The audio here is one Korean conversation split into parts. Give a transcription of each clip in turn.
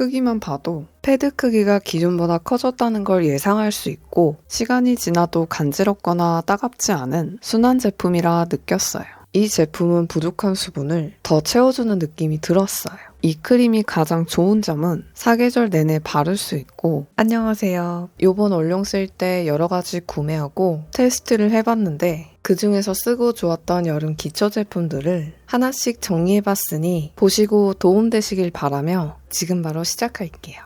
크기만 봐도 패드 크기가 기존보다 커졌다는 걸 예상할 수 있고 시간이 지나도 간지럽거나 따갑지 않은 순한 제품이라 느꼈어요. 이 제품은 부족한 수분을 더 채워주는 느낌이 들었어요. 이 크림이 가장 좋은 점은 사계절 내내 바를 수 있고 안녕하세요. 요번 얼룡 쓸 때 여러 가지 구매하고 테스트를 해봤는데 그 중에서 쓰고 좋았던 여름 기초 제품들을 하나씩 정리해봤으니 보시고 도움되시길 바라며 지금 바로 시작할게요.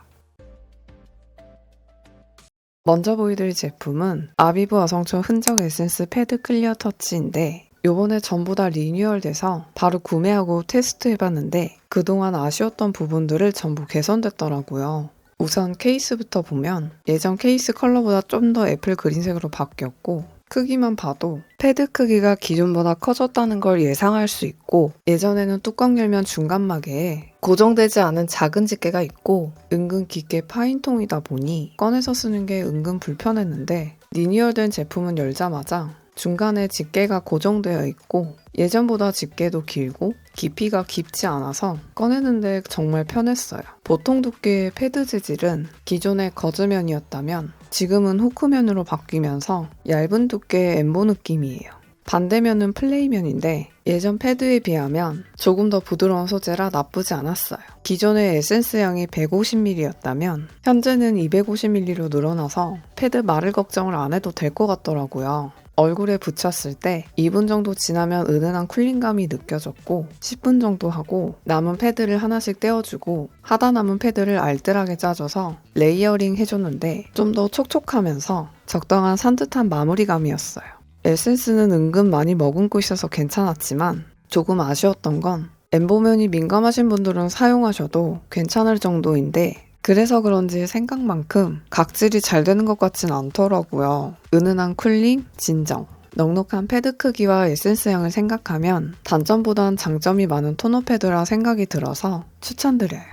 먼저 보여드릴 제품은 아비브 어성초 흔적 에센스 패드 클리어 터치인데 요번에 전부 다 리뉴얼돼서 바로 구매하고 테스트해봤는데 그동안 아쉬웠던 부분들을 전부 개선됐더라고요. 우선 케이스부터 보면 예전 케이스 컬러보다 좀 더 애플 그린색으로 바뀌었고 크기만 봐도 패드 크기가 기존보다 커졌다는 걸 예상할 수 있고 예전에는 뚜껑 열면 중간막에 고정되지 않은 작은 집게가 있고 은근 깊게 파인 통이다 보니 꺼내서 쓰는 게 은근 불편했는데 리뉴얼된 제품은 열자마자 중간에 집게가 고정되어 있고 예전보다 집게도 길고 깊이가 깊지 않아서 꺼내는데 정말 편했어요. 보통 두께의 패드 재질은 기존의 거즈면이었다면 지금은 후크면으로 바뀌면서 얇은 두께의 엠보 느낌이에요. 반대면은 플레이면인데 예전 패드에 비하면 조금 더 부드러운 소재라 나쁘지 않았어요. 기존의 에센스 양이 150ml였다면 현재는 250ml로 늘어나서 패드 마를 걱정을 안 해도 될 것 같더라고요. 얼굴에 붙였을 때 2분 정도 지나면 은은한 쿨링감이 느껴졌고 10분 정도 하고 남은 패드를 하나씩 떼어주고 하다 남은 패드를 알뜰하게 짜줘서 레이어링 해줬는데 좀 더 촉촉하면서 적당한 산뜻한 마무리감이었어요. 에센스는 은근 많이 머금고 있어서 괜찮았지만 조금 아쉬웠던 건 엠보면이 민감하신 분들은 사용하셔도 괜찮을 정도인데 그래서 그런지 생각만큼 각질이 잘 되는 것 같진 않더라고요. 은은한 쿨링, 진정. 넉넉한 패드 크기와 에센스 양을 생각하면 단점보단 장점이 많은 토너 패드라 생각이 들어서 추천드려요.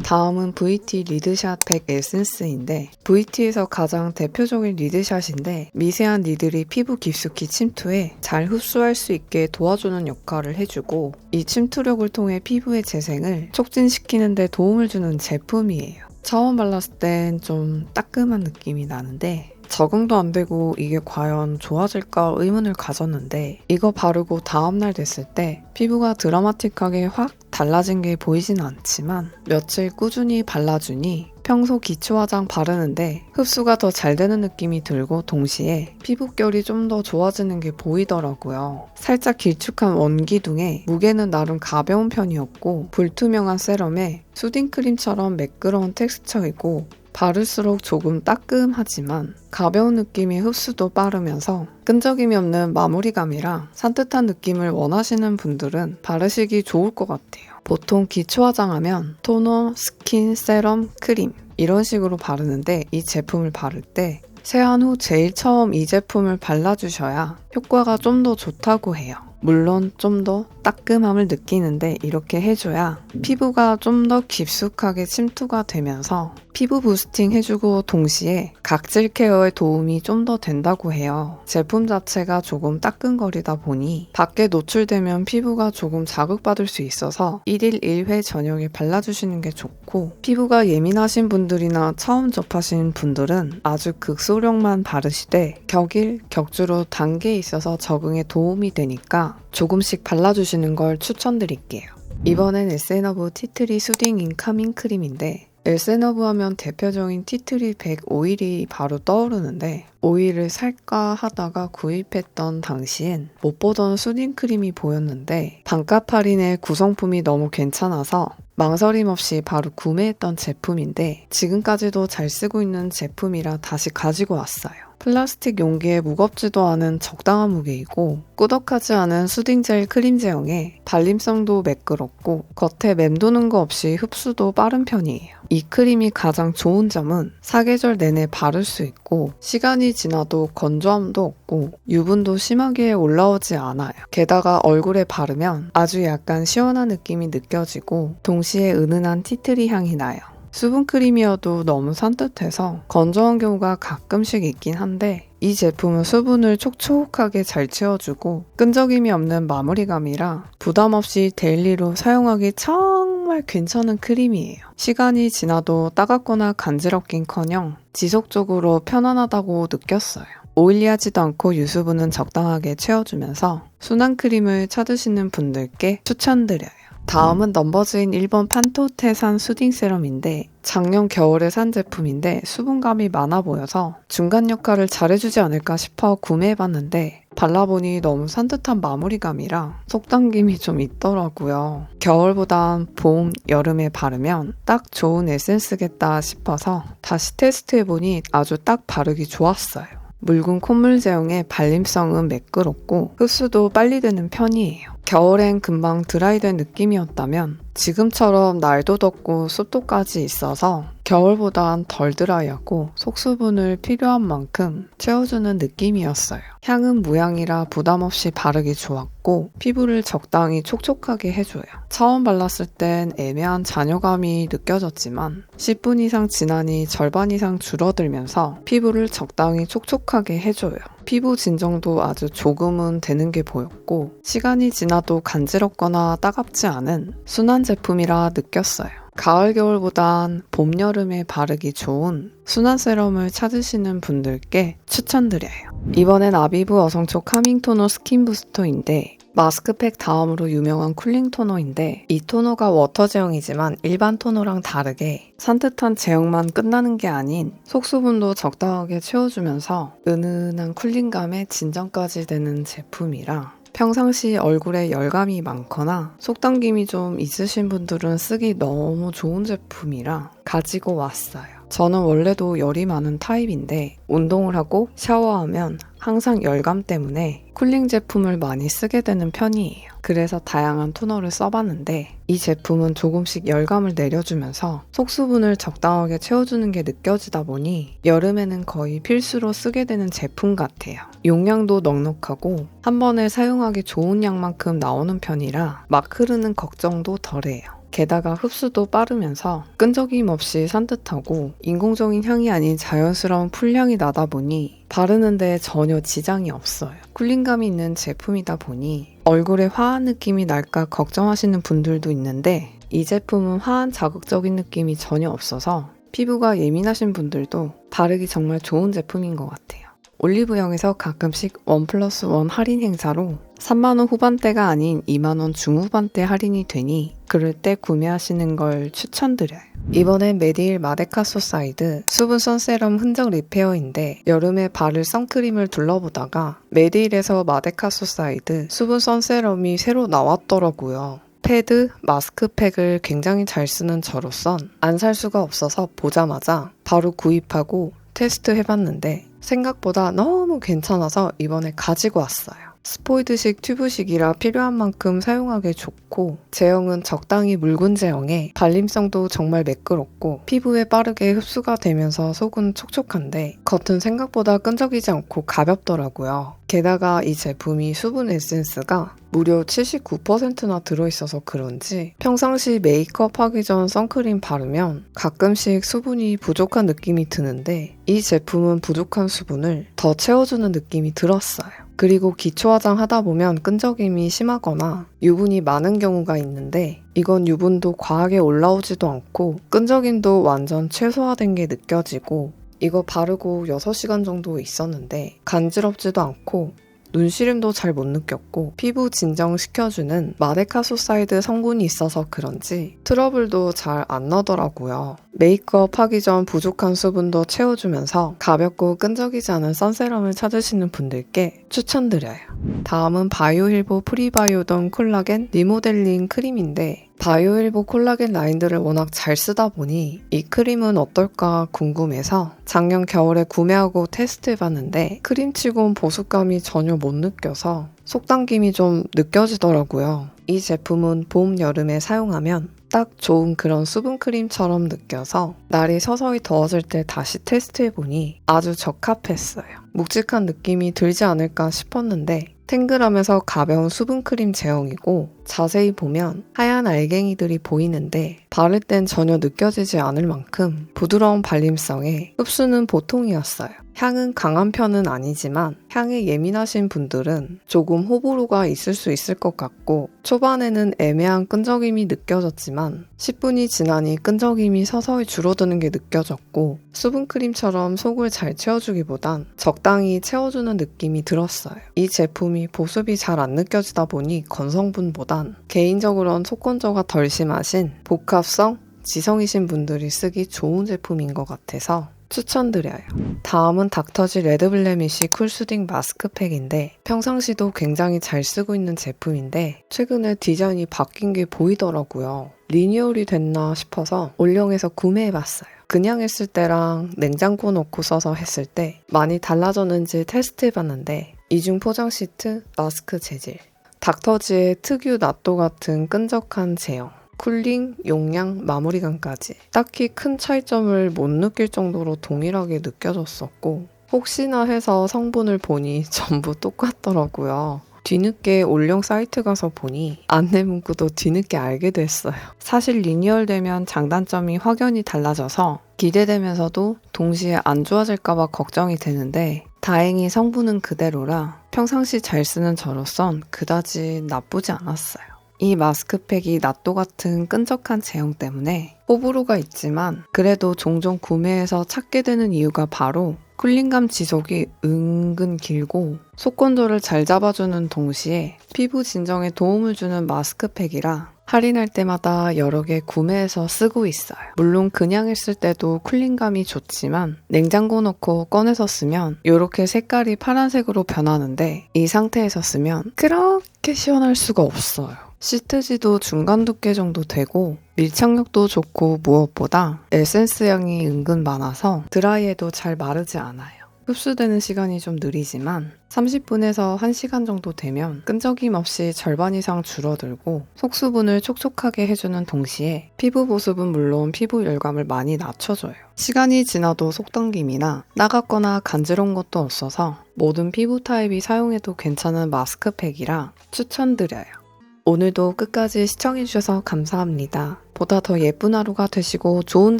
다음은 VT 리드샷 100 에센스인데 VT에서 가장 대표적인 리드샷인데 미세한 니들이 피부 깊숙이 침투해 잘 흡수할 수 있게 도와주는 역할을 해주고 이 침투력을 통해 피부의 재생을 촉진시키는 데 도움을 주는 제품이에요. 처음 발랐을 땐 좀 따끔한 느낌이 나는데 적응도 안 되고 이게 과연 좋아질까 의문을 가졌는데 이거 바르고 다음날 됐을 때 피부가 드라마틱하게 확 달라진 게 보이진 않지만 며칠 꾸준히 발라주니 평소 기초 화장 바르는데 흡수가 더 잘 되는 느낌이 들고 동시에 피부결이 좀 더 좋아지는 게 보이더라고요. 살짝 길쭉한 원기둥에 무게는 나름 가벼운 편이었고 불투명한 세럼에 수딩크림처럼 매끄러운 텍스처이고 바를수록 조금 따끔하지만 가벼운 느낌의 흡수도 빠르면서 끈적임이 없는 마무리감이랑 산뜻한 느낌을 원하시는 분들은 바르시기 좋을 것 같아요. 보통 기초 화장하면 토너, 스킨, 세럼, 크림 이런 식으로 바르는데 이 제품을 바를 때 세안 후 제일 처음 이 제품을 발라주셔야 효과가 좀 더 좋다고 해요. 물론 좀 더 따끔함을 느끼는데 이렇게 해줘야 피부가 좀 더 깊숙하게 침투가 되면서 피부 부스팅 해주고 동시에 각질 케어에 도움이 좀 더 된다고 해요. 제품 자체가 조금 따끔거리다 보니 밖에 노출되면 피부가 조금 자극받을 수 있어서 1일 1회 저녁에 발라주시는 게 좋고 피부가 예민하신 분들이나 처음 접하신 분들은 아주 극소량만 바르시되 격일, 격주로 단계에 있어서 적응에 도움이 되니까 조금씩 발라주시는 걸 추천드릴게요. 이번엔 에스앤오브 티트리 수딩 인카밍 크림인데 에스앤오브 하면 대표적인 티트리 100 오일이 바로 떠오르는데 오일을 살까 하다가 구입했던 당시엔 못 보던 수딩 크림이 보였는데 반값 할인에 구성품이 너무 괜찮아서 망설임 없이 바로 구매했던 제품인데 지금까지도 잘 쓰고 있는 제품이라 다시 가지고 왔어요. 플라스틱 용기에 무겁지도 않은 적당한 무게이고 꾸덕하지 않은 수딩젤 크림 제형에 발림성도 매끄럽고 겉에 맴도는 거 없이 흡수도 빠른 편이에요. 이 크림이 가장 좋은 점은 사계절 내내 바를 수 있고 시간이 지나도 건조함도 없고 유분도 심하게 올라오지 않아요. 게다가 얼굴에 바르면 아주 약간 시원한 느낌이 느껴지고 동시에 은은한 티트리 향이 나요. 수분크림이어도 너무 산뜻해서 건조한 경우가 가끔씩 있긴 한데 이 제품은 수분을 촉촉하게 잘 채워주고 끈적임이 없는 마무리감이라 부담 없이 데일리로 사용하기 정말 괜찮은 크림이에요. 시간이 지나도 따갑거나 간지럽긴커녕 지속적으로 편안하다고 느꼈어요. 오일리하지도 않고 유수분은 적당하게 채워주면서 순한 크림을 찾으시는 분들께 추천드려요. 다음은 넘버즈인 1번 판토테산 수딩 세럼인데 작년 겨울에 산 제품인데 수분감이 많아 보여서 중간 역할을 잘해주지 않을까 싶어 구매해봤는데 발라보니 너무 산뜻한 마무리감이라 속당김이 좀 있더라고요. 겨울보단 봄, 여름에 바르면 딱 좋은 에센스겠다 싶어서 다시 테스트해보니 아주 딱 바르기 좋았어요. 묽은 콧물 제형의 발림성은 매끄럽고 흡수도 빨리 되는 편이에요. 겨울엔 금방 드라이된 느낌이었다면 지금처럼 날도 덥고 습도까지 있어서 겨울보단 덜 드라이하고 속수분을 필요한 만큼 채워주는 느낌이었어요. 향은 무향이라 부담 없이 바르기 좋았고 피부를 적당히 촉촉하게 해줘요. 처음 발랐을 땐 애매한 잔여감이 느껴졌지만 10분 이상 지나니 절반 이상 줄어들면서 피부를 적당히 촉촉하게 해줘요. 피부 진정도 아주 조금은 되는 게 보였고 시간이 지나도 간지럽거나 따갑지 않은 순한 제품이라 느꼈어요. 가을 겨울보단 봄 여름에 바르기 좋은 순한 세럼을 찾으시는 분들께 추천드려요. 이번엔 아비브 어성초 카밍 토너 스킨 부스터인데 마스크팩 다음으로 유명한 쿨링 토너인데 이 토너가 워터 제형이지만 일반 토너랑 다르게 산뜻한 제형만 끝나는 게 아닌 속수분도 적당하게 채워주면서 은은한 쿨링감에 진정까지 되는 제품이라 평상시 얼굴에 열감이 많거나 속당김이 좀 있으신 분들은 쓰기 너무 좋은 제품이라 가지고 왔어요. 저는 원래도 열이 많은 타입인데 운동을 하고 샤워하면 항상 열감 때문에 쿨링 제품을 많이 쓰게 되는 편이에요. 그래서 다양한 토너를 써봤는데 이 제품은 조금씩 열감을 내려주면서 속수분을 적당하게 채워주는 게 느껴지다 보니 여름에는 거의 필수로 쓰게 되는 제품 같아요. 용량도 넉넉하고 한 번에 사용하기 좋은 양만큼 나오는 편이라 막 흐르는 걱정도 덜해요. 게다가 흡수도 빠르면서 끈적임 없이 산뜻하고 인공적인 향이 아닌 자연스러운 풀향이 나다 보니 바르는데 전혀 지장이 없어요. 쿨링감이 있는 제품이다 보니 얼굴에 화한 느낌이 날까 걱정하시는 분들도 있는데 이 제품은 화한 자극적인 느낌이 전혀 없어서 피부가 예민하신 분들도 바르기 정말 좋은 제품인 것 같아요. 올리브영에서 가끔씩 1+1 할인 행사로 3만원 후반대가 아닌 2만원 중후반대 할인이 되니 그럴 때 구매하시는 걸 추천드려요. 이번엔 메디힐 마데카소사이드 수분 선세럼 흔적 리페어인데 여름에 바를 선크림을 둘러보다가 메디힐에서 마데카소사이드 수분 선세럼이 새로 나왔더라고요. 패드, 마스크팩을 굉장히 잘 쓰는 저로선 안 살 수가 없어서 보자마자 바로 구입하고 테스트 해봤는데 생각보다 너무 괜찮아서 이번에 가지고 왔어요. 스포이드식 튜브식이라 필요한 만큼 사용하기 좋고 제형은 적당히 묽은 제형에 발림성도 정말 매끄럽고 피부에 빠르게 흡수가 되면서 속은 촉촉한데 겉은 생각보다 끈적이지 않고 가볍더라고요. 게다가 이 제품이 수분 에센스가 무려 79%나 들어있어서 그런지 평상시 메이크업 하기 전 선크림 바르면 가끔씩 수분이 부족한 느낌이 드는데 이 제품은 부족한 수분을 더 채워주는 느낌이 들었어요. 그리고 기초 화장 하다 보면 끈적임이 심하거나 유분이 많은 경우가 있는데 이건 유분도 과하게 올라오지도 않고 끈적임도 완전 최소화된 게 느껴지고 이거 바르고 6시간 정도 있었는데 간지럽지도 않고 눈시림도 잘 못 느꼈고 피부 진정시켜주는 마데카소사이드 성분이 있어서 그런지 트러블도 잘 안 나더라고요. 메이크업 하기 전 부족한 수분도 채워주면서 가볍고 끈적이지 않은 선세럼을 찾으시는 분들께 추천드려요. 다음은 바이오힐보 프리바이오던 콜라겐 리모델링 크림인데 바이오힐보 콜라겐 라인들을 워낙 잘 쓰다 보니 이 크림은 어떨까 궁금해서 작년 겨울에 구매하고 테스트해봤는데 크림치곤 보습감이 전혀 못 느껴서 속당김이 좀 느껴지더라고요. 이 제품은 봄, 여름에 사용하면 딱 좋은 그런 수분크림처럼 느껴서 날이 서서히 더워질 때 다시 테스트해보니 아주 적합했어요. 묵직한 느낌이 들지 않을까 싶었는데 탱글하면서 가벼운 수분크림 제형이고 자세히 보면 하얀 알갱이들이 보이는데 바를 땐 전혀 느껴지지 않을 만큼 부드러운 발림성에 흡수는 보통이었어요. 향은 강한 편은 아니지만 향에 예민하신 분들은 조금 호불호가 있을 수 있을 것 같고 초반에는 애매한 끈적임이 느껴졌지만 10분이 지나니 끈적임이 서서히 줄어드는 게 느껴졌고 수분크림처럼 속을 잘 채워주기보단 적당히 채워주는 느낌이 들었어요. 이 제품이 보습이 잘 안 느껴지다 보니 건성분보단 개인적으론 속건조가 덜 심하신 복합성, 지성이신 분들이 쓰기 좋은 제품인 것 같아서 추천드려요. 다음은 닥터지 레드블레미쉬 쿨수딩 마스크팩인데 평상시도 굉장히 잘 쓰고 있는 제품인데 최근에 디자인이 바뀐 게 보이더라고요. 리뉴얼이 됐나 싶어서 올영에서 구매해봤어요. 그냥 했을 때랑 냉장고 넣고 써서 했을 때 많이 달라졌는지 테스트해봤는데 이중 포장 시트, 마스크 재질, 닥터지의 특유 낫또 같은 끈적한 제형, 쿨링, 용량, 마무리감까지 딱히 큰 차이점을 못 느낄 정도로 동일하게 느껴졌었고 혹시나 해서 성분을 보니 전부 똑같더라고요. 뒤늦게 올영 사이트 가서 보니 안내 문구도 뒤늦게 알게 됐어요. 사실 리뉴얼되면 장단점이 확연히 달라져서 기대되면서도 동시에 안 좋아질까봐 걱정이 되는데 다행히 성분은 그대로라 평상시 잘 쓰는 저로선 그다지 나쁘지 않았어요. 이 마스크팩이 낫또 같은 끈적한 제형 때문에 호불호가 있지만 그래도 종종 구매해서 찾게 되는 이유가 바로 쿨링감 지속이 은근 길고 속건조를 잘 잡아주는 동시에 피부 진정에 도움을 주는 마스크팩이라 할인할 때마다 여러 개 구매해서 쓰고 있어요. 물론 그냥 했을 때도 쿨링감이 좋지만 냉장고 넣고 꺼내서 쓰면 이렇게 색깔이 파란색으로 변하는데 이 상태에서 쓰면 그렇게 시원할 수가 없어요. 시트지도 중간 두께 정도 되고 밀착력도 좋고 무엇보다 에센스 향이 은근 많아서 드라이해도 잘 마르지 않아요. 흡수되는 시간이 좀 느리지만 30분에서 1시간 정도 되면 끈적임 없이 절반 이상 줄어들고 속수분을 촉촉하게 해주는 동시에 피부 보습은 물론 피부 열감을 많이 낮춰줘요. 시간이 지나도 속당김이나 나갔거나 간지러운 것도 없어서 모든 피부 타입이 사용해도 괜찮은 마스크팩이라 추천드려요. 오늘도 끝까지 시청해주셔서 감사합니다. 보다 더 예쁜 하루가 되시고 좋은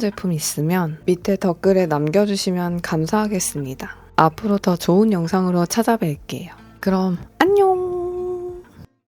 제품 있으면 밑에 댓글에 남겨주시면 감사하겠습니다. 앞으로 더 좋은 영상으로 찾아뵐게요. 그럼 안녕!